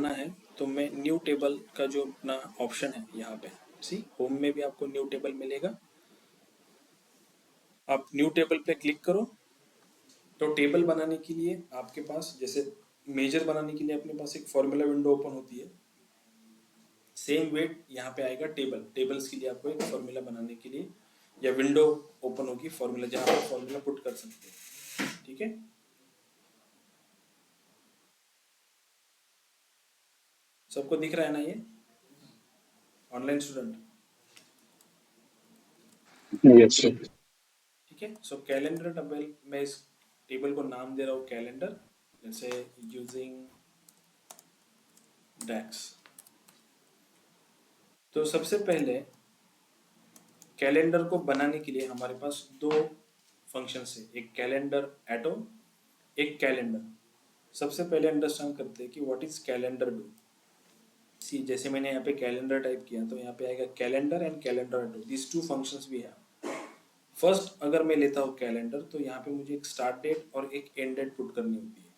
बनाना है तो मैं न्यू टेबल का जो अपना ऑप्शन है यहाँ पे, सी होम में भी आपको न्यू टेबल मिलेगा। आप न्यू टेबल पे क्लिक करो तो टेबल बनाने के लिए आपके पास, जैसे मेजर बनाने के लिए अपने पास एक फॉर्मूला विंडो ओपन होती है, सेम वेट यहाँ पे आएगा टेबल्स के लिए आपको एक फॉर्मूला बनाने के लिए या विंडो ओपन होगी फॉर्मूला, जहाँ पे फॉर्मूला पुट कर सकते हैं। ठीक है, सबको दिख रहा है ना ये ऑनलाइन स्टूडेंट? Yes sir. ठीक है, सो कैलेंडर टेबल, मैं इस टेबल को नाम दे रहा हूँ कैलेंडर, जैसे यूजिंग डैक्स। तो सबसे पहले कैलेंडर को बनाने के लिए हमारे पास दो फंक्शंस है, एक कैलेंडर एटो, एक कैलेंडर। सबसे पहले अंडरस्टैंड करते हैं कि व्हाट इज कैलेंडर डू। सी जैसे मैंने यहाँ पे कैलेंडर टाइप किया तो यहाँ पे आएगा calendar and calendar auto, this two functions भी है। फर्स्ट अगर मैं लेता हूँ कैलेंडर तो यहाँ पे मुझे एक स्टार्ट डेट और एक एंड डेट पुट करनी होती है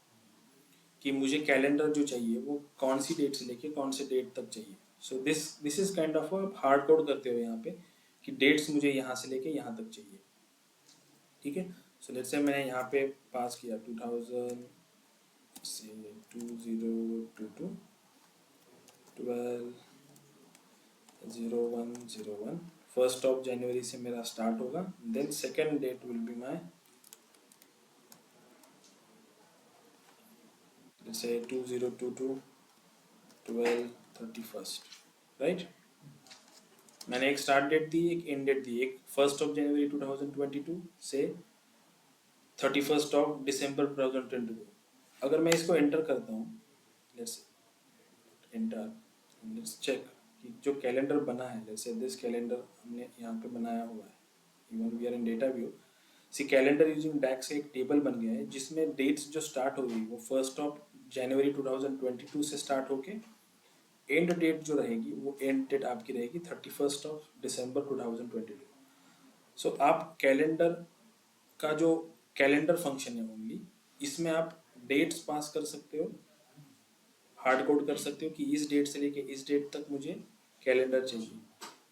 कि मुझे कैलेंडर जो चाहिए वो कौन सी डेट से लेके कौन से डेट तक चाहिए। So this is kind of hard code करते हो यहाँ पे कि डेट्स मुझे यहाँ से लेके यहाँ तक चाहिए। ठीक है, सो लेट्स से मैंने यहाँ पे पास किया 2000 से 2022 12/01/01, 1st ऑफ जनवरी से मेरा स्टार्ट होगा, then second date will be my जैसे 2022 12/31, राइट। मैंने एक स्टार्ट डेट दी, एक एंड डेट दी, एक 1st ऑफ जनवरी 2022 से 31st ऑफ दिसंबर 2022। अगर मैं इसको एंटर करता हूँ, लेट्स एंटर, लेट्स चेक कि जो कैलेंडर बना है, जैसे दिस कैलेंडर हमने यहाँ पे बनाया हुआ है, even we are in data view. See calendar using DAX एक टेबल बन गया है जिसमें डेट्स जो स्टार्ट हो गई वो 1st ऑफ जनवरी 2022 से स्टार्ट होके एंड डेट जो रहेगी वो एंड डेट आपकी रहेगी 31st ऑफ दिसंबर 2022। सो आप कैलेंडर का जो कैलेंडर फंक्शन है ओनली, इसमें आप डेट्स पास कर सकते हो, हार्ड कोड कर सकते हो कि इस डेट से लेके इस डेट तक मुझे कैलेंडर चाहिए।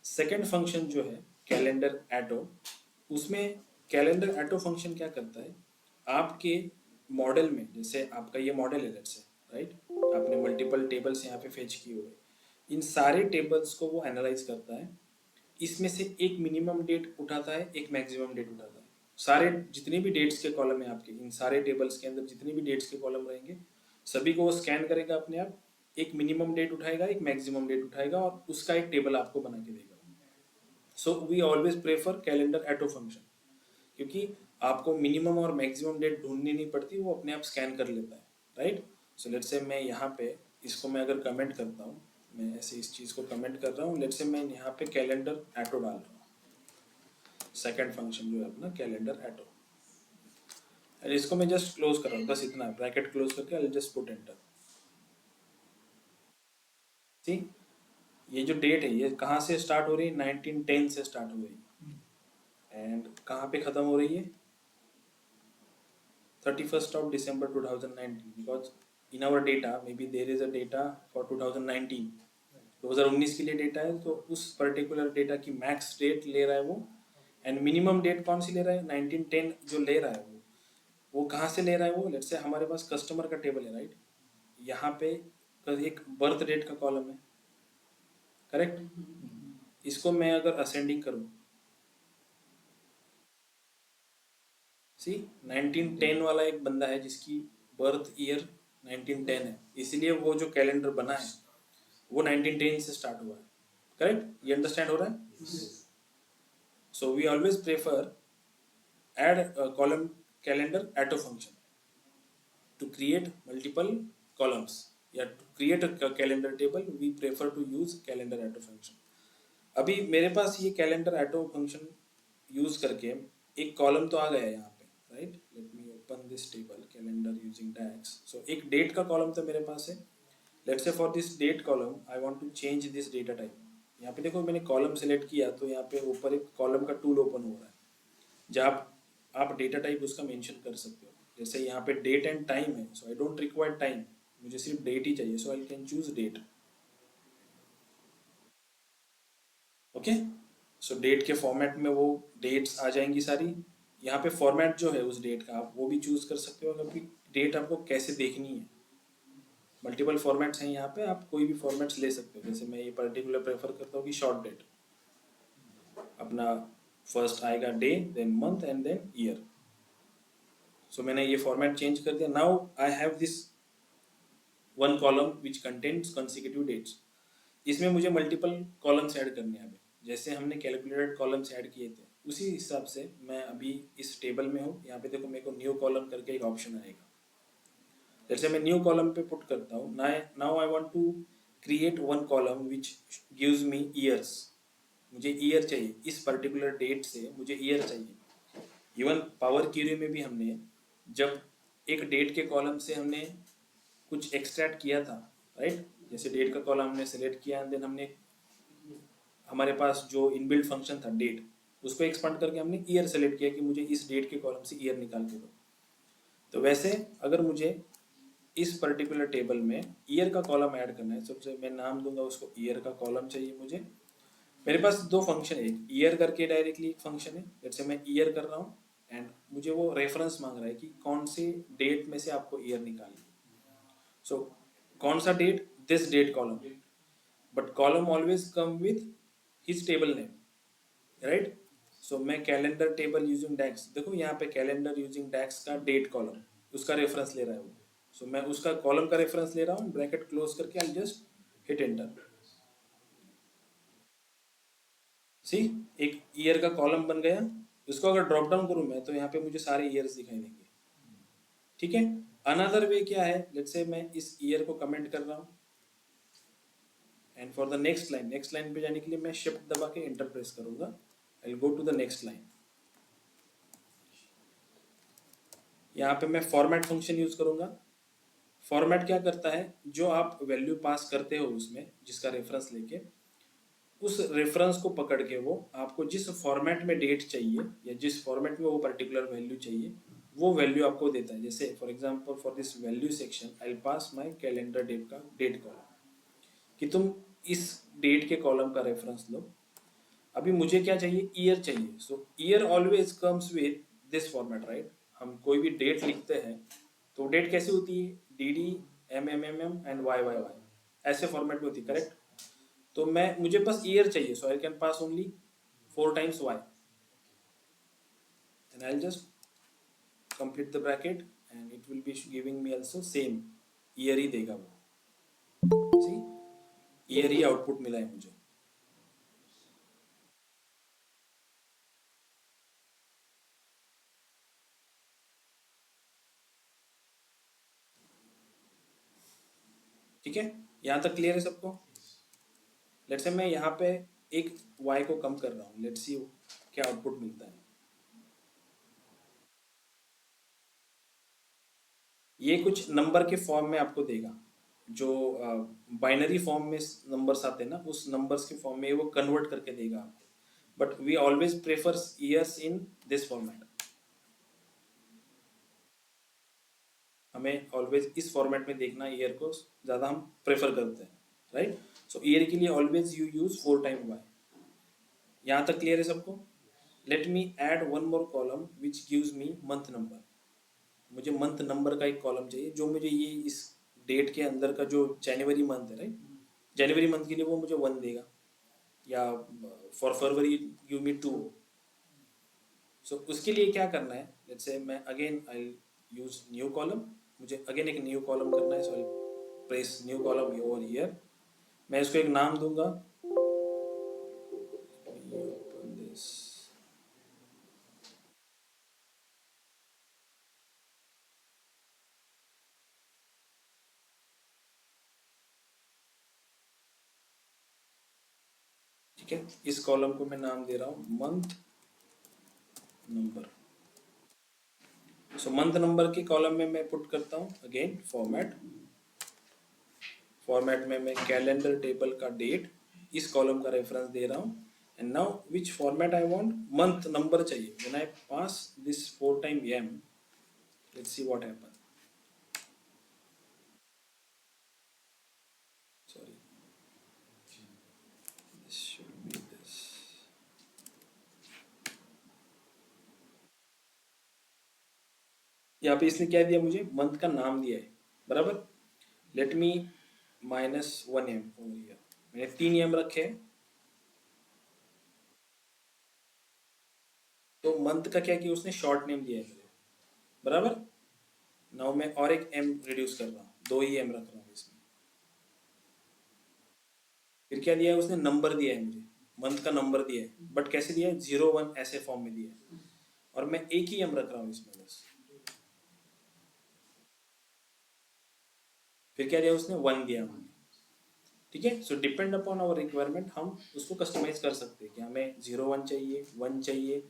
सेकेंड फंक्शन जो है कैलेंडर एटो, उसमें कैलेंडर एटो फंक्शन क्या करता है, आपके मॉडल में, जैसे आपका ये मॉडल है लेट्स से, राइट, आपने मल्टीपल टेबल्स यहाँ पे फेच किए हुए, इन सारे टेबल्स को वो एनालाइज करता है, इसमें से एक मिनिमम डेट उठाता है, एक मैक्सिमम डेट उठाता है। सारे जितने भी डेट्स के कॉलम है आपके, इन सारे टेबल्स के अंदर जितने भी डेट्स के कॉलम रहेंगे सभी को वो स्कैन करेगा अपने आप, एक मिनिमम डेट उठाएगा, एक मैक्सिमम डेट उठाएगा और उसका एक टेबल आपको बना के देगा। So we always prefer calendar auto function, क्योंकि आपको मिनिमम और मैक्सिमम डेट ढूंढनी नहीं पड़ती, वो अपने आप स्कैन कर लेता है, राइट। सो लेट्स से मैं यहाँ पे इसको मैं अगर कमेंट करता हूँ, मैं ऐसे इस चीज़ को कमेंट कर रहा हूँ, लेट्स से मैं यहाँ पे कैलेंडर एटो डाल रहा हूँ, सेकंड फंक्शन जो है अपना कैलेंडर एटो, और इसको मैं जस्ट क्लोज कर रहा हूँ, बस इतना ब्रैकेट क्लोज करके आई जस्ट पुट एंटर। सी ये जो डेट है ये कहाँ से स्टार्ट हो रही है, 1910 से स्टार्ट हो रही है एंड कहाँ पे खत्म हो रही है, 31st of December 2019, because in our data maybe there is a data for 2019, 2019 के लिए डेटा है, तो उस पर्टिकुलर डेटा की मैक्स डेट ले रहा है वो, एंड मिनिमम डेट कौन सी ले रहा है, 1910 जो ले रहा है वो कहाँ से ले रहा है वो, लेट्स से हमारे पास कस्टमर का टेबल है, राइट, यहाँ पे एक बर्थ डेट का कॉलम है, करेक्ट। इसको मैं अगर असेंडिंग करूँ, सी 1910 वाला एक बंदा है जिसकी बर्थ ईयर 1910 है, इसलिए वो जो कैलेंडर बना है वो 1910 से स्टार्ट हुआ है, करेक्ट, ये अंडरस्टैंड हो रहा है। So we always prefer add a column calendar auto function to create multiple columns, या to create a calendar table we prefer to use calendar auto function। अभी मेरे पास ये कैलेंडर ऑटो फंक्शन यूज करके एक column तो आ गया है यहाँ पे, right, let me open this table calendar using DAX. So एक डेट का कॉलम तो मेरे पास है, let's say for this date column I want to change this data type. यहाँ पे देखो मैंने कॉलम सेलेक्ट किया तो यहाँ पे ऊपर एक कॉलम का टूल ओपन हो रहा है जहाँ आप डेटा टाइप उसका मेंशन कर सकते हो, जैसे यहाँ पे डेट एंड टाइम है, so I don't require time, मुझे सिर्फ डेट ही चाहिए, so I can choose date. Okay, so date के फॉर्मेट में वो डेट्स आ जाएंगी सारी। यहाँ पे फॉर्मेट जो है उस डेट का आप वो भी चूज कर सकते हो, क्योंकि डेट आपको कैसे देखनी है। मल्टीपल फॉर्मेट्स हैं यहाँ पे, आप कोई भी फॉर्मेट्स ले सकते हो। जैसे मैं ये पर्टिकुलर प्रेफर करता हूँ कि शॉर्ट डेट, अपना फर्स्ट आएगा day, then month and then year. So मैंने ये फॉर्मेट चेंज कर दिया। Now I have this one column which contains consecutive dates. इसमें मुझे मल्टीपल कॉलम्स ऐड करने हैं। अभी जैसे हमने कैलकुलेटेड कॉलम्स ऐड किए थे उसी हिसाब से मैं अभी इस टेबल में हूँ। यहाँ पे देखो मेरे को न्यू कॉलम करके एक ऑप्शन आएगा। जैसे मैं न्यू कॉलम पे पुट करता हूँ, now I want to create one column which gives me years. मुझे ईयर चाहिए, इस पर्टिकुलर डेट से मुझे ईयर चाहिए। इवन पावर क्यूरी में भी हमने जब एक डेट के कॉलम से हमने कुछ एक्सट्रैक्ट किया था, राइट। जैसे डेट का कॉलम हमने सेलेक्ट किया, देन हमने हमारे पास जो इनबिल्ट फंक्शन था डेट, उसको एक्सपांड करके हमने ईयर सेलेक्ट किया कि मुझे इस डेट के कॉलम से ईयर निकाल के दो। तो वैसे अगर मुझे इस पर्टिकुलर टेबल में ईयर का कॉलम ऐड करना है, सबसे मैं नाम दूंगा उसको ईयर का कॉलम चाहिए मुझे। मेरे पास दो फंक्शन है, एक ईयर करके डायरेक्टली एक फंक्शन है, जैसे मैं ईयर कर रहा हूँ एंड मुझे वो रेफरेंस मांग रहा है कि कौन से डेट में से आपको ईयर निकालनी। सो कौन सा date, this date column, but column always come with his table name, right. So मैं कैलेंडर टेबल यूजिंग डैक्स, देखो यहाँ पे कैलेंडर यूजिंग डैक्स का डेट कॉलम, उसका रेफरेंस ले रहा है वो। सो मैं उसका कॉलम का रेफरेंस ले रहा हूँ, ब्रैकेट क्लोज करके आई जस्ट हिट एंटर। सी, एक ईयर का कॉलम बन गया। इसको अगर ड्रॉप डाउन करूँ मैं तो यहाँ पे मुझे सारे ईयर्स दिखाई देंगे। ठीक है। अनदर वे क्या है, लेट्स से मैं इस ईयर को कमेंट कर रहा हूँ and for the next line पे जाने के लिए मैं शिफ्ट दबा के एंटर प्रेस करूंगा। I will go to the next line. यहाँ पे मैं फॉर्मेट फंक्शन यूज करूंगा। फॉर्मेट क्या करता है, जो आप वैल्यू पास करते हो उसमें जिसका रेफरेंस लेके, उस रेफरेंस को पकड़ के वो आपको जिस फॉर्मेट में डेट चाहिए या जिस फॉर्मेट में वो पर्टिकुलर वैल्यू चाहिए वो वैल्यू आपको देता है। जैसे for example for this value section I pass my calendar date का डेट कॉलम, कि तुम इस डेट के कॉलम का रेफरेंस लो। अभी मुझे क्या चाहिए, ईयर चाहिए। So year always comes with this format, right. हम कोई भी डेट लिखते हैं तो डेट कैसे होती है, D D M M M M and Y Y Y, ऐसे फॉर्मेट में होती है, करेक्ट। तो मैं मुझे बस ईयर चाहिए, so I can pass only 4 times Y and I just complete the bracket and it will be giving me also same year ही देगा वो। सी, ईयर ही आउटपुट मिला है मुझे। ठीक है, यहाँ तक क्लियर है सबको। लेट्स से मैं यहाँ पे एक y को कम कर रहा हूँ, लेट्स सी क्या आउटपुट मिलता है। ये कुछ नंबर के फॉर्म में आपको देगा, जो बाइनरी फॉर्म में नंबर्स आते हैं ना, उस नंबर्स के फॉर्म में वो कन्वर्ट करके देगा आपको। But we always prefers years in this format. हमें ऑलवेज इस फॉर्मेट में देखना, ईयर को ज़्यादा हम प्रेफर करते हैं, राइट। सो ईयर के लिए always you use 4 time Y. यहाँ तक क्लियर है सबको। Let me add one more column which gives me month number. मुझे मंथ नंबर का एक कॉलम चाहिए जो मुझे ये इस डेट के अंदर का जो जनवरी मंथ है, राइट, जनवरी मंथ के लिए वो मुझे 1 देगा, या फॉर फरवरी गिव मी 2। सो उसके लिए क्या करना है, लेट्स से मैं again I use new column. मुझे अगेन एक न्यू कॉलम करना है, so I press new column over here. मैं इसको एक नाम दूंगा, ठीक है। इस कॉलम को मैं नाम दे रहा हूँ मंथ नंबर। सो मंथ नंबर के कॉलम में मैं पुट करता हूँ अगेन फॉर्मेट। फॉर्मेट में मैं कैलेंडर टेबल का डेट इस कॉलम का रेफरेंस दे रहा हूँ। And now which format I want, month number चाहिए। When I pass this 4 time m, let's see what happen. should be this. यहाँ पे इसने क्या दिया मुझे, मंथ का नाम दिया है, बराबर। Let me -1m over here, मैंने 3m रखे हैं, तो मंथ का क्या किया उसने, शॉर्ट नेम दिया है मुझे, बराबर। नाउ मैं और एक m रिड्यूस कर रहा हूँ, 2 ही m रख रहा हूँ इसमें। फिर क्या दिया है उसने, नंबर दिया है मुझे, मंथ का नंबर दिया है, बट कैसे दिया है, 01 ऐसे फॉर्म में दिया है, और मैं एक ही m रख रहा हूँ इसमें बस। फिर क्या दिया उसने, 1 दिया हमें, ठीक है। So depend upon our requirement हम उसको कस्टमाइज कर सकते हैं कि हमें 01 चाहिए, 1 चाहिए,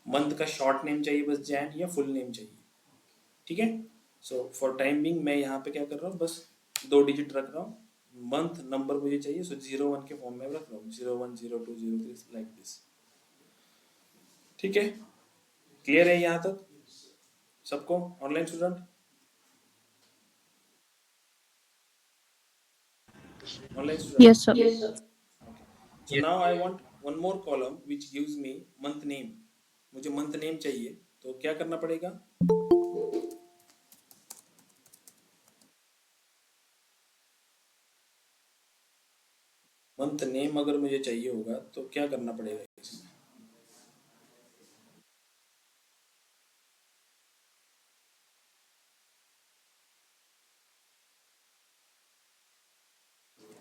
मंथ का शॉर्ट नेम चाहिए बस जैन, या फुल नेम चाहिए, ठीक है। सो फॉर टाइम बिंग मैं यहाँ पे क्या कर रहा हूँ, बस 2 डिजिट रख रहा हूँ, मंथ नंबर मुझे चाहिए, सो 01 के फॉर्म में रख रहा हूँ, 01 02 03 लाइक दिस, ठीक है। क्लियर है यहाँ तक सबको, online student? Online Yes, student, sir. yes sir. So now I want one more column which gives me month name, मुझे मंथ नेम चाहिए, तो क्या करना पड़ेगा, मंथ नेम अगर मुझे चाहिए होगा तो क्या करना पड़ेगा इसमें,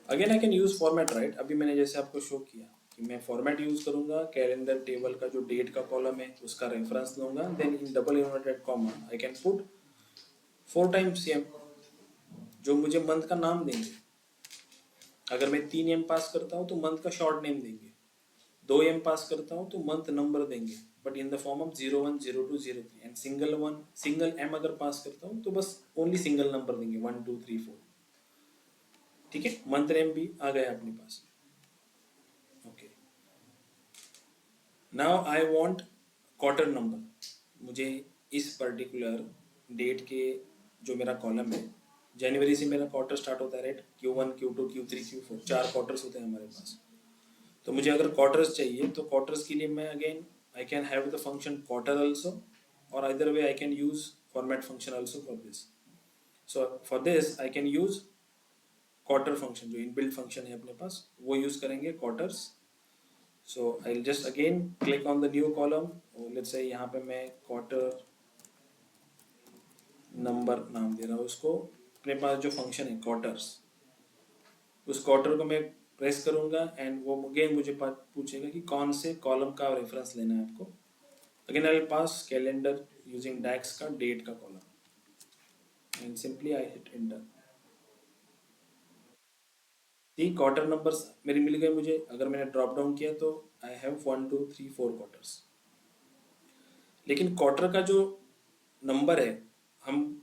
again I can use format, right. अभी मैंने जैसे आपको शो किया कि मैं फॉर्मेट यूज करूंगा, कैलेंडर टेबल का जो डेट का कॉलम है उसका रेफरेंस लूंगा, then in double inverted comma I can put 4 times M, जो मुझे मंथ का नाम देंगे। अगर मैं 3 एम पास करता हूँ तो मंथ का शॉर्ट नेम देंगे, 2 एम पास करता हूँ तो मंथ नंबर देंगे, but in the form of 01 02 03, and single M अगर पास करता हूँ तो बस ओनली सिंगल नंबर देंगे, 1 2 3 4, ठीक है। मंथ नेम भी आ गया अपने पास, okay. Now I want quarter number, मुझे इस पर्टिकुलर डेट के जो मेरा कॉलम है, जनवरी से मेरा क्वार्टर स्टार्ट होता है, right, Q1 Q2 Q3 Q4, 4 quarters होते हैं हमारे पास। तो मुझे अगर क्वार्टर्स चाहिए तो क्वार्टर्स के लिए मैं again I can have the function quarter also, और other way I can use format function also for this. So for this I can use quarter function, जो इनबिल्ट फंक्शन है अपने पास, वो यूज करेंगे quarters. So I just again click on the new column, let's say यहाँ पे मैं quarter number नाम दे रहा हूँ उसको, अपने पास जो फंक्शन है क्वार्टर्स, उस क्वार्टर को मैं प्रेस करूंगा एंड वो अगेन मुझे पूछेगा कि कौन से कॉलम का रेफरेंस लेना है आपको। Again I pass calendar using DAX का डेट का column, and simply I hit enter. ती क्वार्टर नंबर्स मेरी मिल गए मुझे, अगर मैंने ड्रॉप डाउन किया तो आई हैव 1 2 3 4 क्वार्टर्स। लेकिन क्वार्टर का जो नंबर है, हम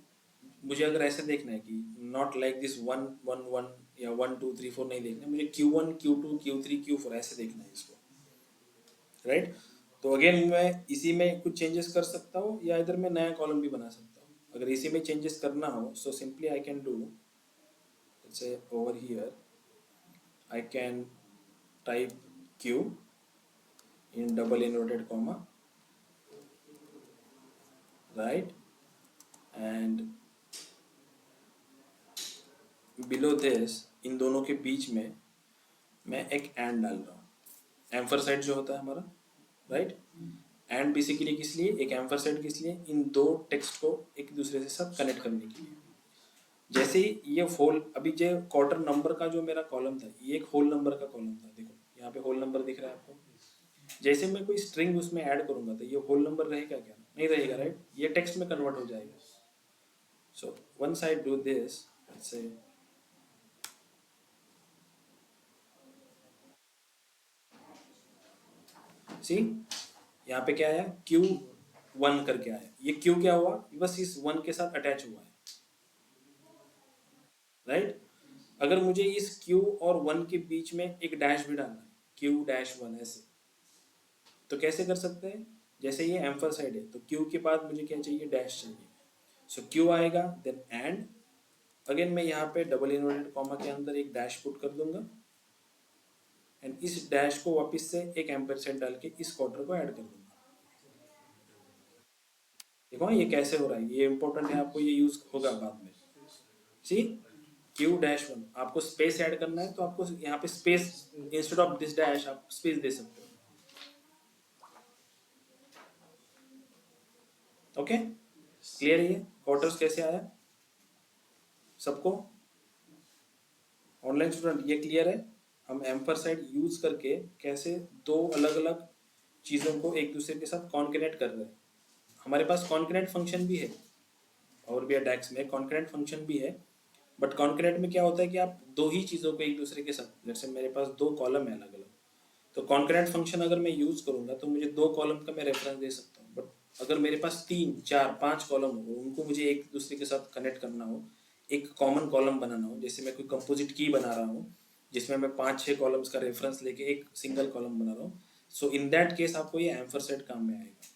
मुझे अगर ऐसे देखना है कि नॉट लाइक दिस 1 1 1 या 1 2 3 4 नहीं देखना, मुझे Q1 Q2 Q3 Q4 ऐसे देखना है इसको, राइट। तो अगेन मैं इसी में कुछ चेंजेस कर सकता हूँ, या इधर मैं नया कॉलम भी बना सकता हूँ। अगर इसी में चेंजेस करना हो so simply I can do, say over here I can type Q in double inverted comma, right, and below this इन दोनों के बीच में मैं एक एंड डाल रहा हूँ, एम्फरसाइड जो होता है हमारा, राइट। एंड बेसिकली किस लिए, एक एम्फरसाइड किस लिए, इन दो टेक्स्ट को एक दूसरे से साथ कनेक्ट करने के लिए। जैसे ही ये होल, अभी जो क्वार्टर नंबर का जो मेरा कॉलम था, ये एक होल नंबर का कॉलम था, देखो यहाँ पे होल नंबर दिख रहा है आपको। जैसे मैं कोई स्ट्रिंग उसमें ऐड करूंगा तो ये होल नंबर रहेगा क्या, नहीं रहेगा, राइट, ये टेक्स्ट में कन्वर्ट हो जाएगा। So once I do this, let's say see, यहाँ पे क्या आया, Q1 करके आया, ये Q क्या हुआ, बस इस 1 के साथ अटैच हुआ है, राइट। अगर मुझे इस Q और 1 के बीच में एक डैश भी डालना है, Q-1 ऐसे, तो कैसे कर सकते हैं, जैसे ये एम्फरसाइड है तो Q के बाद मुझे क्या चाहिए, डैश चाहिए। सो Q आएगा, देन एंड अगेन मैं यहाँ पे डबल इन्वर्टेड कॉमा के अंदर एक डैश पुट कर दूंगा, एंड इस डैश को वापस से एक एम्परसेंड डाल के इस क्वार्टर को ऐड कर दूंगा। देखो ये कैसे हो रहा है, ये इंपॉर्टेंट है, आपको ये यूज होगा बाद में। सी क्यू डैश वन, आपको स्पेस ऐड करना है तो आपको यहाँ पे space instead of this dash आप स्पेस दे सकते हो। ओके क्लियर है ये क्वार्टर्स कैसे आया सबको? ऑनलाइन स्टूडेंट ये क्लियर है? हम एम्परसाइड यूज करके कैसे दो अलग अलग चीज़ों को एक दूसरे के साथ कॉन्कनेक्ट कर रहे हैं। हमारे पास कॉन्कनेक्ट फंक्शन भी है और भी डैक्स में कॉन्कनेक्ट फंक्शन भी है, बट कॉन्कनेक्ट में क्या होता है कि आप दो ही चीज़ों को एक दूसरे के साथ, जैसे मेरे पास दो कॉलम है अलग अलग, तो कॉन्कनेक्ट फंक्शन अगर मैं यूज करूंगा तो मुझे दो कॉलम का मैं रेफरेंस दे सकता हूँ। बट अगर मेरे पास तीन चार पांच कॉलम हो, उनको मुझे एक दूसरे के साथ कनेक्ट करना हो, एक कॉमन कॉलम बनाना हो, जैसे मैं कोई कंपोजिट की बना रहा हूँ जिसमें मैं पांच छह कॉलम्स का रेफरेंस लेके एक सिंगल कॉलम बना रहा हूँ, सो इन दैट केस आपको ये एम्फरसेट काम में आएगा।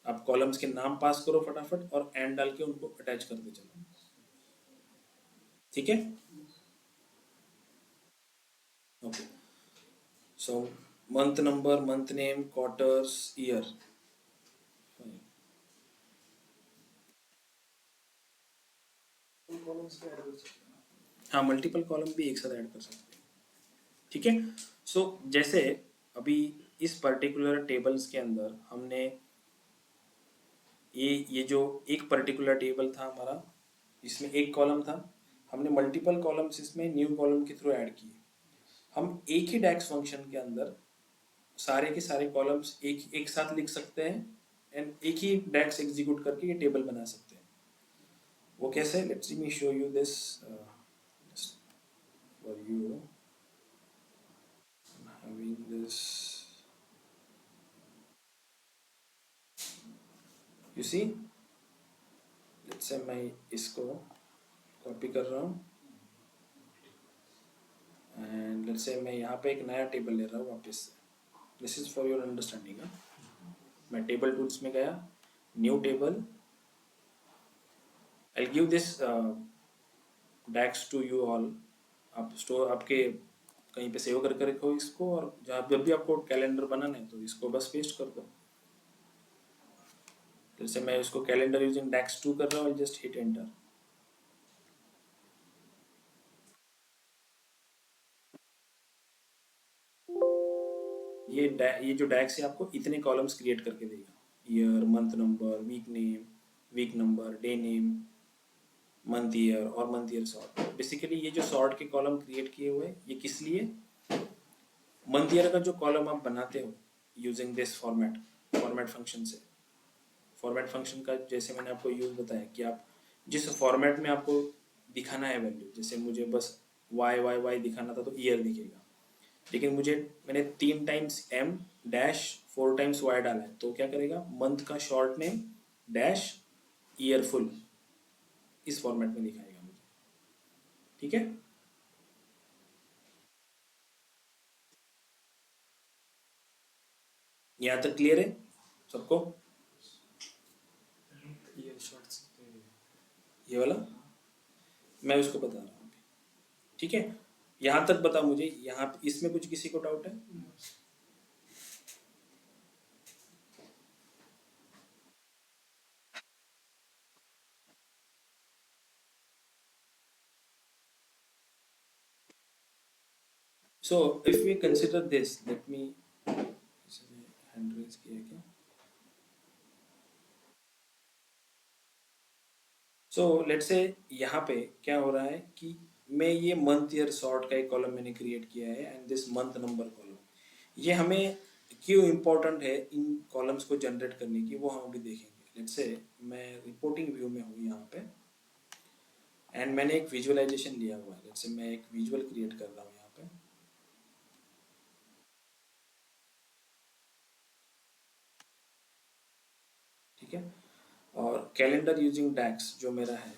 आप कॉलम्स के नाम पास करो फटाफट और एंड डाल के उनको अटैच करते चलो। ठीक है okay. So month number, month name, quarters, year. हाँ मल्टीपल कॉलम भी एक साथ ऐड कर सकते हैं। ठीक है सो जैसे अभी इस पर्टिकुलर टेबल्स के अंदर हमने ये जो एक पर्टिकुलर टेबल था हमारा, इसमें एक कॉलम था, हमने मल्टीपल कॉलम्स इसमें न्यू कॉलम के थ्रू ऐड किए। हम एक ही डैक्स फंक्शन के अंदर सारे के सारे कॉलम्स एक एक साथ लिख सकते हैं एंड एक ही डैक्स एग्जीक्यूट करके ये टेबल बना सकते हैं। वो कैसे? Let's me show you this for you having this, you see, let's say मैं इसको कॉपी कर रहा हूँ एंड लेट्स से मैं यहाँ पे एक नया टेबल ले रहा हूँ वापस से। This is for your understanding. मैं टेबल टूल्स में गया, new table, I give this DAX to you all. आप स्टोर आपके कहीं पे सेव करके रखो इसको, और जब भी आपको कैलेंडर बनाना है तो इसको बस पेस्ट कर दो। जैसे मैं इसको कैलेंडर यूजिंग डैक्स 2 कर रहा हूँ, जस्ट हिट एंटर। ये जो डैक्स है आपको इतने कॉलम्स क्रिएट करके देगा, year, month number, week name, week number, day name, month year और मंथ ईयर सॉर्ट। बेसिकली ये जो सॉर्ट के कॉलम क्रिएट किए हुए ये किस लिए? मंथ ईयर का जो कॉलम आप बनाते हो यूजिंग दिस फॉर्मेट फंक्शन से, फॉर्मेट फंक्शन का जैसे मैंने आपको यूज बताया कि आप जिस फॉर्मेट में आपको दिखाना है वैल्यू, जैसे मुझे बस वाई वाई वाई दिखाना था तो ईयर दिखेगा, लेकिन मैंने 3 times M dash 4 times Y डाला है तो क्या करेगा? मंथ का short name dash year full इस फॉर्मेट में दिखाएगा मुझे। ठीक है यहाँ तक क्लियर है सबको? ये वाला मैं उसको बता रहा हूँ। ठीक है यहाँ तक बता मुझे, यहाँ इसमें कुछ किसी को डाउट है? So if we consider this, let me hand raise किया क्या? सो लेट से यहाँ पे क्या हो रहा है कि मैं ये मंथ ईयर सॉर्ट का एक कॉलम मैंने क्रिएट किया है and this month number column, ये हमें क्यों इम्पोर्टेंट है इन कॉलम्स को जनरेट करने की वो हम अभी देखेंगे। लेट से मैं रिपोर्टिंग व्यू में हूँ यहाँ पे एंड मैंने एक विजुअलाइजेशन लिया हुआ है। लेट से मैं एक विजुअल क्रिएट कर रहा हूँ यहाँ पे। ठीक है और कैलेंडर यूजिंग डैक्स जो मेरा है,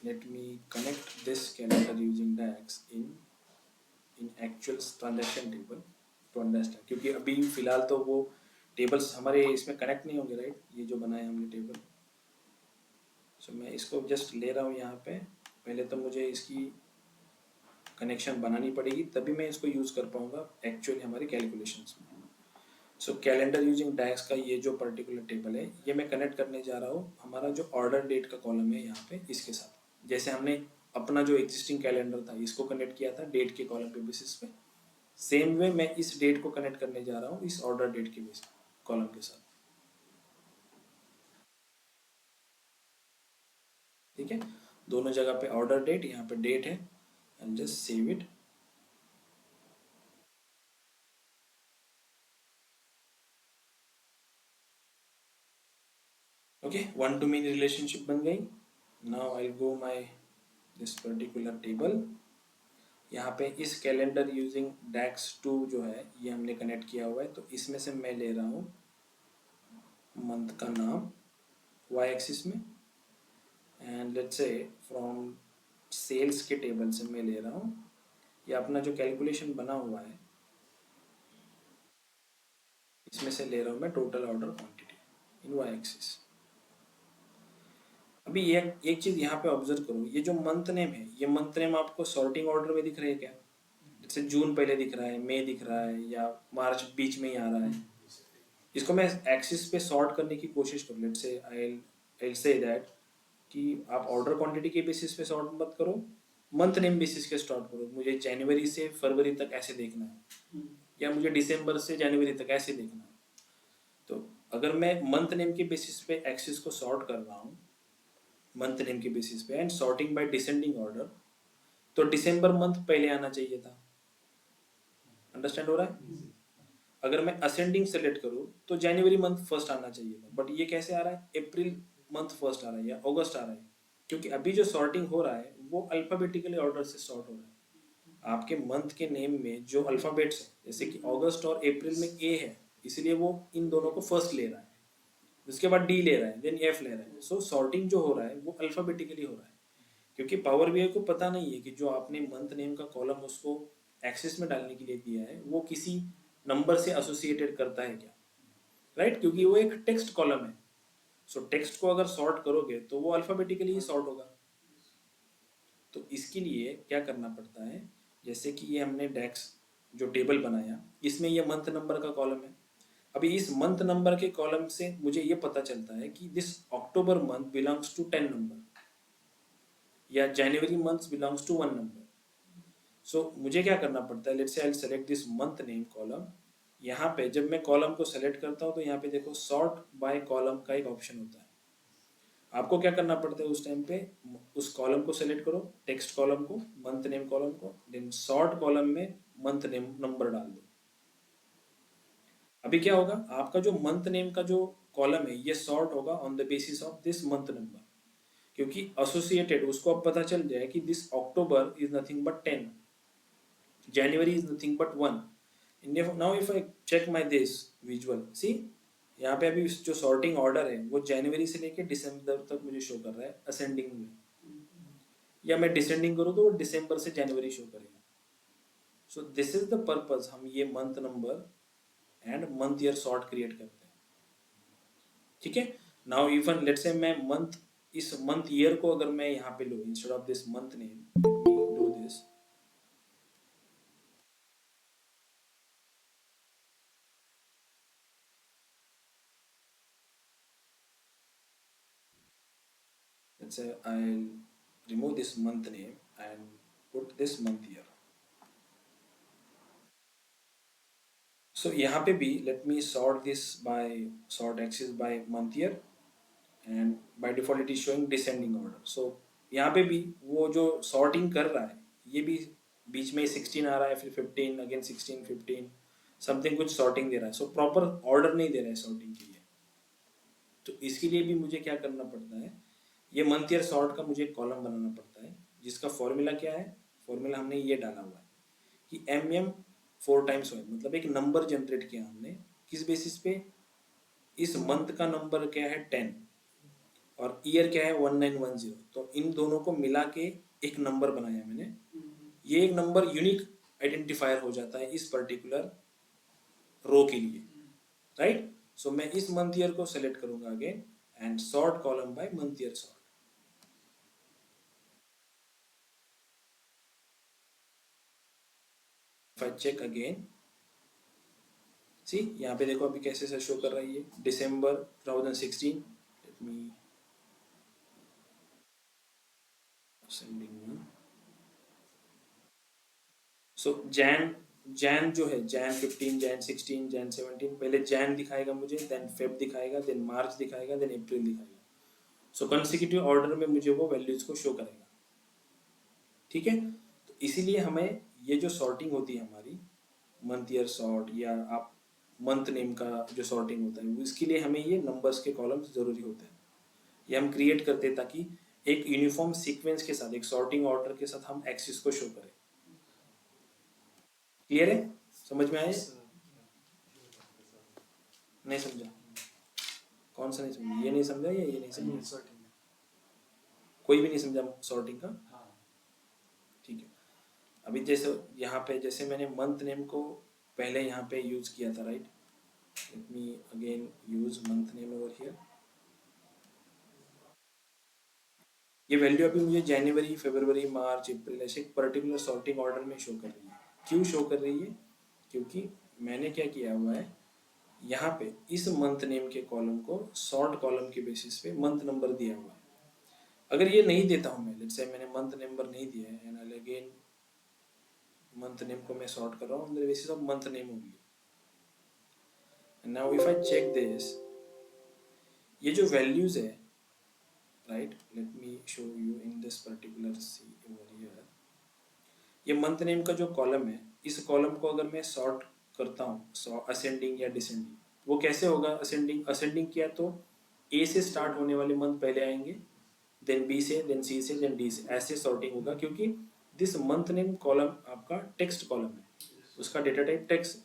let me connect this calendar using DAX in actual transaction table to understand, क्योंकि अभी फिलहाल तो वो टेबल्स हमारे इसमें कनेक्ट नहीं होंगे, राइट? ये जो बनाए हमने टेबल, सो मैं इसको जस्ट ले रहा हूँ यहाँ पे। पहले तो मुझे इसकी कनेक्शन बनानी पड़ेगी, तभी मैं इसको यूज़ कर पाऊंगा एक्चुअली हमारे कैलकुलेशंस में। सो कैलेंडर यूजिंग डैक्स का ये जो पर्टिकुलर टेबल है, ये मैं कनेक्ट करने जा रहा हूँ हमारा जो ऑर्डर डेट का कॉलम है यहाँ पे इसके साथ। जैसे हमने अपना जो एग्जिस्टिंग कैलेंडर था इसको कनेक्ट किया था डेट के कॉलम के बेसिस पे, सेम वे मैं इस डेट को कनेक्ट करने जा रहा हूँ इस ऑर्डर डेट के बेसिस कॉलम के साथ। ठीक है, दोनों जगह पे ऑर्डर डेट, यहाँ पे डेट है, and just save it. Okay, one two many relationship बन गई। Now I go my this particular table. यहाँ पे इस कैलेंडर यूजिंग डैक्स 2 जो है ये हमने कनेक्ट किया हुआ है, तो इसमें से मैं ले रहा हूँ मंथ का नाम वाई एक्सिस में, and let's say from sales के टेबल से मैं ले रहा हूँ ये अपना जो कैलकुलेशन बना हुआ है इसमें से ले रहा हूँ मैं total order quantity in Y axis. अभी एक चीज यहाँ पे ऑब्जर्व करो, ये जो मंथ नेम है ये मंथ नेम आपको सॉर्टिंग ऑर्डर में दिख रहे हैं क्या? जैसे जून पहले दिख रहा है, मई दिख रहा है, या मार्च बीच में ही आ रहा है। इसको मैं एक्सिस पे सॉर्ट करने की कोशिश करूँ, let's say I say that कि आप ऑर्डर क्वांटिटी के बेसिस पे सॉर्ट मत करो, मंथ नेम बेसिस के सॉर्ट करो। मुझे जनवरी से फरवरी तक ऐसे देखना है, या मुझे दिसंबर से जनवरी तक ऐसे देखना है। तो अगर मैं मंथ नेम के बेसिस पे एक्सिस को सॉर्ट कर रहा हूँ मंथ नेम के बेसिस पे and sorting by descending order, तो दिसंबर मंथ पहले आना चाहिए था। अंडरस्टैंड हो रहा है? अगर मैं असेंडिंग सेलेक्ट करूँ तो जनवरी मंथ फर्स्ट आना चाहिए था, बट ये कैसे आ रहा है, अप्रैल मंथ फर्स्ट आ रहा है या अगस्त आ रहा है, क्योंकि अभी जो सॉर्टिंग हो रहा है वो अल्फाबेटिकली ऑर्डर से सॉर्ट हो रहा है। आपके मंथ के नेम में जो अल्फाबेट्स है, जैसे कि अगस्त और अप्रैल में ए है, इसलिए वो इन दोनों को फर्स्ट ले रहा है, उसके बाद डी ले रहा है, देन एफ ले रहा है। सो सॉर्टिंग जो हो रहा है वो अल्फाबेटिकली हो रहा है, क्योंकि पावर बीआई को पता नहीं है कि जो आपने मंथ नेम का कॉलम उसको एक्सेस में डालने के लिए दिया है वो किसी नंबर से एसोसिएटेड करता है क्या, राइट? क्योंकि वो एक टेक्स्ट कॉलम है। सो टेक्स्ट को अगर सॉर्ट करोगे तो वो अल्फाबेटिकली ही सॉर्ट होगा। तो इसके लिए क्या करना पड़ता है, जैसे कि ये हमने डेक्स जो टेबल बनाया इसमें ये मंथ नंबर का कॉलम है। अभी इस मंथ नंबर के कॉलम से मुझे ये पता चलता है कि this October month belongs to 10 number, या January month belongs to 1 number. So मुझे क्या करना पड़ता है, let's say I select this month name column. यहाँ पे जब मैं कॉलम को सेलेक्ट करता हूँ तो यहाँ पे देखो सॉर्ट बाय कॉलम का एक ऑप्शन होता है। आपको क्या करना पड़ता है उस टाइम पे, उस कॉलम को सेलेक्ट करो, टेक्स्ट कॉलम को, मंथ नेम कॉलम को, देन सॉर्ट कॉलम में मंथ नेम नंबर डाल दो। अभी क्या होगा, आपका जो मंथ नेम का जो कॉलम है ये सॉर्ट होगा on the basis of this month number, क्योंकि एसोसिएटेड उसको अब पता चल जाए कि this October is nothing but 10, January is nothing but 1. Now if I check my this visual, see यहाँ पे अभी जो सॉर्टिंग ऑर्डर है वो जनवरी से लेके दिसंबर तक मुझे शो कर रहा है असेंडिंग में, या मैं डिसेंडिंग करूँ तो वो दिसंबर से जनवरी शो करेगा। So this is the purpose, हम ये month number and month year sort create करते हैं। ठीक है, नाउ इवन लेट्स से मैं मंथ, इस मंथ ईयर को अगर मैं यहाँ पे लूँ instead of this month name, do this, let's say I'll remove this month name and put this month year. So यहाँ पे भी let me sort this by sort axis by month year, and by default it is showing descending order. So यहाँ पे भी वो जो sorting कर रहा है ये भी बीच में 16 आ रहा है, फिर 15 अगेन 16 15 समथिंग कुछ sorting दे रहा है। So proper order नहीं दे रहा है sorting के लिए। तो इसके लिए भी मुझे क्या करना पड़ता है, ये मंथ ईयर सॉर्ट का मुझे एक कॉलम बनाना पड़ता है, जिसका फॉर्मूला क्या है, फॉर्मूला हमने ये डाला हुआ है कि एम 4 टाइम्स हो, मतलब एक नंबर जनरेट किया हमने, किस बेसिस पे, इस मंथ का नंबर क्या है 10 और ईयर क्या है 1910, तो इन दोनों को मिला के एक नंबर बनाया मैंने। ये एक नंबर यूनिक आइडेंटिफायर हो जाता है इस पर्टिकुलर रो के लिए, राइट? सो मैं इस मंथ ईयर को सेलेक्ट करूंगा again and sort column by month year sort. I check again, see यहाँ पे देखो अभी कैसे से शो कर रही है दिसंबर 2016, लेट मी सेंडिंग, सो जैन, जैन जो है जैन 15, जैन 16, जैन 17, पहले जैन दिखाएगा मुझे, देन फेब दिखाएगा, देन मार्च दिखाएगा, देन अप्रैल दिखाएगा। सो कंसेक्यूटिव ऑर्डर में मुझे वो वैल्यूज को शो करेगा, ठीक है। तो इसीलिए हमें ये जो सॉर्टिंग होती है हमारी, मंथ ईयर सॉर्ट या आप मंथ नेम का जो सॉर्टिंग होता है, इसके लिए हमें ये नंबर्स के कॉलम्स जरूरी होते हैं। ये हम क्रिएट करते हैं ताकि एक यूनिफॉर्म सीक्वेंस के साथ, एक सॉर्टिंग ऑर्डर के साथ हम एक्सिस को शो करें। क्लियर है, समझ में आया? नहीं समझा? कौन सा नहीं समझा? ये नहीं समझा या ये नहीं समझा? कोई भी नहीं समझा सॉर्टिंग का? ठीक है। अभी जैसे यहाँ पे जैसे मैंने मंथ नेम को पहले यहाँ पे यूज किया था, right? Let me again use month name over here. ये वैल्यू अभी मुझे जनवरी, फरवरी, मार्च, अप्रैल ऐसे पर्टिकुलर सॉर्टिंग ऑर्डर में शो कर रही है। क्यों शो कर रही है? क्योंकि मैंने क्या किया हुआ है, यहाँ पे इस मंथ नेम के कॉलम को सॉर्ट कॉलम के बेसिस पे मंथ नंबर दिया हुआ है। अगर ये नहीं देता हूँ मैं, लेट्स से मैंने मंथ नंबर नहीं दिया है, एंड अगेन मंथ नेम को मैं सॉर्ट कर रहा हूँ on the basis of month name only. Now if I check this, ये जो वैल्यूज है, right, let me show you in this particular see over here. ये मंथ नेम का जो कॉलम है, इस कॉलम को अगर मैं सॉर्ट करता हूँ असेंडिंग या डिसेंडिंग, वो कैसे होगा? असेंडिंग, असेंडिंग किया तो ए से स्टार्ट होने वाले मंथ पहले आएंगे, देन बी से, देन सी से, देन डी से, ऐसे सॉर्टिंग होगा। क्योंकि दिस मंथ नेम कॉलम आपका टेक्स्ट कॉलम है, उसका डेटा टाइप टेक्स्ट।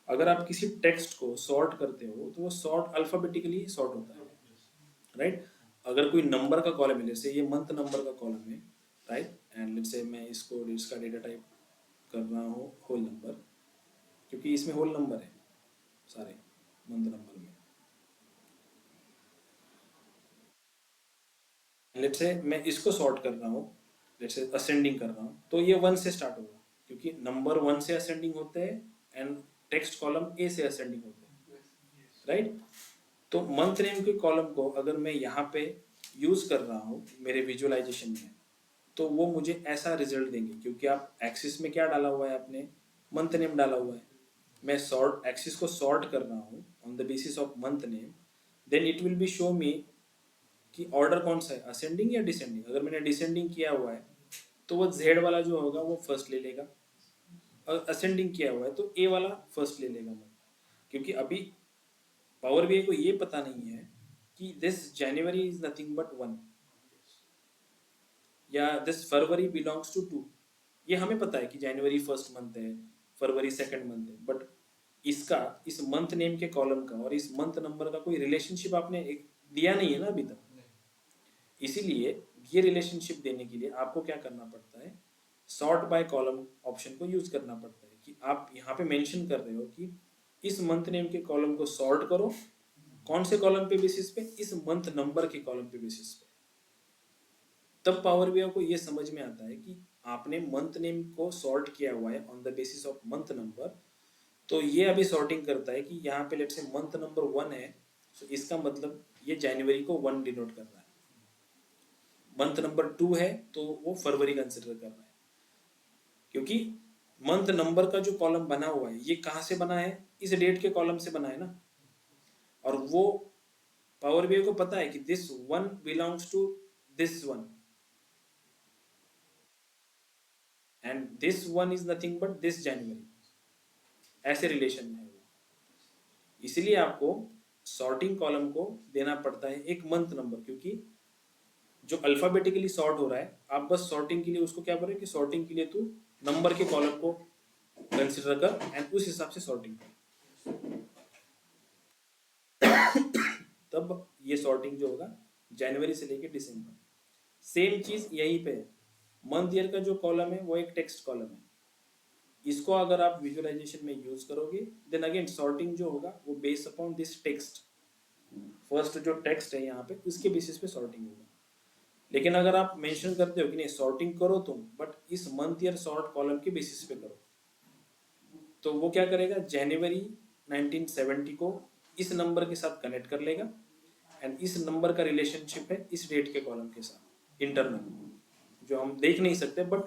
अगर आप किसी टेक्स्ट को सॉर्ट करते हो तो वो सॉर्ट अल्फाबेटिकली सॉर्ट होता है, राइट? अगर कोई नंबर का कॉलम है, जैसे ये मंथ नंबर का कॉलम है, राइट, एंड लेट्स से मैं इसको इसका डेटा टाइप कर रहा हूँ होल नंबर, क्योंकि इसमें होल नंबर है सारे मंथ नंबर में। लेट्स से मैं इसको सॉर्ट कर रहा हूँ, लेट्स से असेंडिंग कर रहा हूँ, तो ये 1 से स्टार्ट होगा, क्योंकि नंबर 1 से असेंडिंग होते हैं एंड टेक्स्ट कॉलम ए से असेंडिंग होते हैं, राइट? तो मंथ नेम के कॉलम को अगर मैं यहाँ पे यूज कर रहा हूँ मेरे विजुअलाइजेशन में, तो वो मुझे ऐसा रिजल्ट देंगे, क्योंकि आप एक्सिस में क्या डाला हुआ है आपने? मंथ नेम डाला हुआ है। मैं सॉर्ट एक्सिस को सॉर्ट कर रहा हूँ on the basis of month name, then it will be show me कि ऑर्डर कौन सा है, असेंडिंग या डिसेंडिंग। अगर मैंने डिसेंडिंग किया हुआ है तो वो जेड वाला जो होगा वो फर्स्ट ले लेगा, और असेंडिंग किया हुआ है तो ए वाला फर्स्ट ले लेगा। क्योंकि अभी पावर बीआई को ये पता नहीं है कि this January is nothing but 1 या दिस फरवरी बिलोंग्स टू 2। ये हमें पता है कि जनवरी फर्स्ट मंथ है, फरवरी सेकंड मंथ है, बट इसका, इस मंथ नेम के कॉलम का और इस मंथ नंबर का कोई रिलेशनशिप आपने एक दिया नहीं है ना अभी तक। इसीलिए ये रिलेशनशिप देने के लिए आपको क्या करना पड़ता है? सॉर्ट बाय कॉलम ऑप्शन को यूज करना पड़ता है, कि आप यहाँ पे मेंशन कर रहे हो कि इस मंथ नेम के कॉलम को सॉर्ट करो, कौन से कॉलम पे बेसिस पे? इस मंथ नंबर के कॉलम पे बेसिस पे। तब पावर बीआई को ये समझ में आता है कि आपने मंथ नेम को सॉर्ट किया हुआ है on the basis of month number. तो ये अभी सॉर्टिंग करता है कि यहाँ पे लेट्स से मंथ नंबर 1 है, तो इसका मतलब ये जनवरी को 1 डिनोट कर रहा है। मंथ नंबर 2 है तो वो फरवरी कंसिडर कर रहा है, क्योंकि मंथ नंबर का जो कॉलम बना हुआ है ये कहाँ से बना है? इस डेट के कॉलम से बना है ना। और वो पावर बीआई को पता है कि this one belongs to this one, and this one is nothing but this January, ऐसे रिलेशन में है वो। इसलिए आपको सॉर्टिंग कॉलम को देना पड़ता है एक मंथ नंबर, क्योंकि जो अल्फाबेटिकली सॉर्ट हो रहा है, आप बस सॉर्टिंग के लिए उसको क्या बोले कि सॉर्टिंग के लिए तू नंबर के कॉलम को कंसिडर कर एंड उस हिसाब से सॉर्टिंग कर, तब ये सॉर्टिंग जो होगा जनवरी से लेके दिसंबर। सेम चीज यहीं पे है। मंथ ईयर का जो कॉलम है वो एक टेक्स्ट कॉलम है, इसको अगर आप विजुअलाइजेशन में यूज करोगे, देन अगेन सॉर्टिंग जो होगा वो based upon this text, first जो टेक्स्ट है यहाँ पे उसके बेसिस पे सॉर्टिंग होगा। लेकिन अगर आप मेंशन करते हो कि नहीं सॉर्टिंग करो तुम, बट इस मंथ ईयर सॉर्ट कॉलम के बेसिस पे करो, तो वो क्या करेगा, जनवरी 1970 को इस नंबर के साथ कनेक्ट कर लेगा एंड इस नंबर का रिलेशनशिप है इस डेट के कॉलम के साथ इंटरनल, जो हम देख नहीं सकते, बट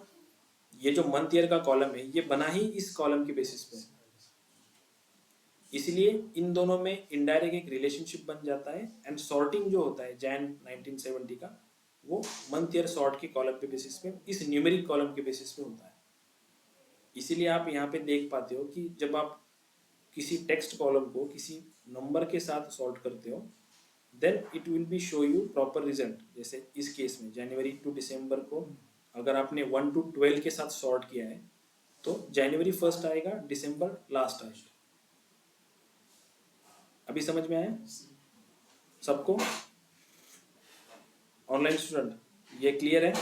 ये जो मंथ ईयर का कॉलम है ये बना ही इस कॉलम के बेसिस पे, इसलिए इन दोनों में इनडायरेक्ट एक रिलेशनशिप बन जाता है एंड सॉर्टिंग जो होता है जैन 1970 का वो मंथ ईयर सॉर्ट के कॉलम के बेसिस पे इस न्यूमेरिक कॉलम के बेसिस पे होता है। इसीलिए आप यहाँ पे देख पाते हो कि जब आप किसी टेक्स्ट कॉलम को किसी नंबर के साथ सॉर्ट करते हो then it will be show you proper result. जैसे इस केस में जनवरी टू दिसंबर को अगर आपने 1 to 12 के साथ सॉर्ट किया है तो जनवरी फर्स्ट आएगा, दिसंबर लास्ट आएगा। अभी समझ में आया सबको? ऑनलाइन स्टूडेंट ये क्लियर है?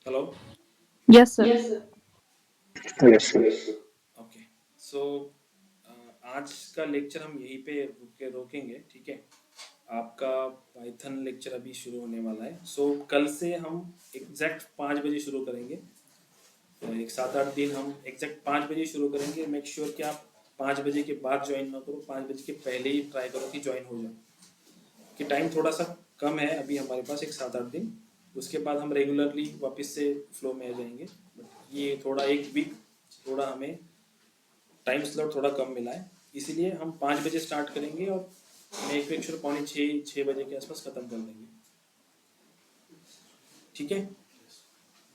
Hello? Yes, sir. Yes, sir. Yes, sir. Okay, so आज का लेक्चर हम यहीं पे रोकेंगे, ठीक है? आपका पाइथन लेक्चर अभी शुरू होने वाला है। सो कल से हम एग्जैक्ट 5 बजे शुरू करेंगे, तो एक 7-8 दिन हम एग्जैक्ट 5 बजे शुरू करेंगे। मेक श्योर कि आप 5 बजे के बाद ज्वाइन ना करो, 5 बजे के पहले ही ट्राई करो कि ज्वाइन हो जाए, कि टाइम थोड़ा सा कम है अभी हमारे पास, एक 7-8 दिन, उसके बाद हम रेगुलरली वापस से फ्लो में आ जाएंगे। बट ये थोड़ा एक वीक थोड़ा हमें टाइम स्लॉट थोड़ा कम मिला है, इसीलिए हम 5 बजे स्टार्ट करेंगे और मेक श्योर 5:45-6 बजे के आसपास ख़त्म कर देंगे, ठीक है?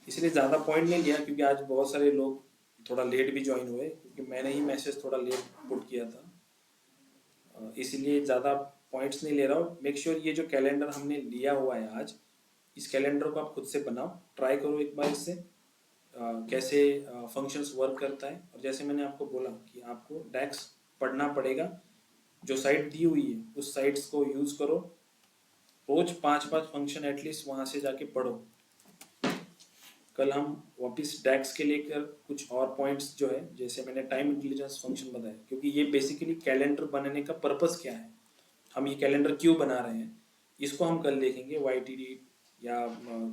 इसलिए ज़्यादा पॉइंट नहीं लिया क्योंकि आज बहुत सारे लोग थोड़ा लेट भी ज्वाइन हुए, क्योंकि मैंने ही मैसेज थोड़ा लेट पुट किया था, इसीलिए ज़्यादा पॉइंट्स नहीं ले रहा हूँ। मेक श्योर ये जो कैलेंडर हमने लिया हुआ है आज, इस कैलेंडर को आप खुद से बनाओ, ट्राई करो एक बार इससे कैसे फंक्शंस वर्क करता है। और जैसे मैंने आपको बोला कि आपको डैक्स पढ़ना पड़ेगा, जो साइट दी हुई है उस साइट्स को यूज़ करो, रोज 5-5 फंक्शन एटलीस्ट वहाँ से जाके पढ़ो। कल हम वापस डैक्स के लेकर कुछ और पॉइंट्स जो है, जैसे मैंने टाइम इंटेलिजेंस फंक्शन बताया, क्योंकि ये बेसिकली कैलेंडर बनाने का पर्पस क्या है, हम ये कैलेंडर क्यों बना रहे हैं, इसको हम कल देखेंगे। YTD या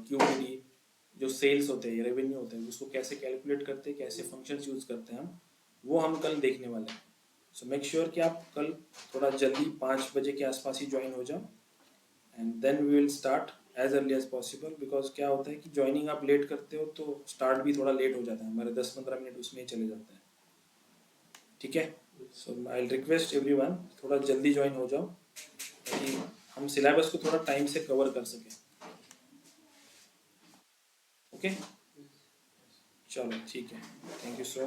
QTD जो सेल्स होते हैं, रेवेन्यू होते हैं, उसको कैसे कैलकुलेट करते हैं, कैसे फंक्शंस यूज़ करते हैं हम, वो हम कल देखने वाले हैं। सो मेक श्योर कि आप कल थोड़ा जल्दी 5 बजे के आसपास ही ज्वाइन हो जाओ and then we will start as early as possible. Because क्या होता है कि ज्वाइनिंग आप लेट करते हो तो स्टार्ट भी थोड़ा लेट हो जाता है, हमारे 10-15 मिनट उसमें ही चले जाते हैं, ठीक है? सो आई रिक्वेस्ट एवरीवन थोड़ा जल्दी ज्वाइन हो जाओ ताकि हम सिलेबस को थोड़ा टाइम से कवर कर सकें, ओके? चलो ठीक है, थैंक यू सो मच।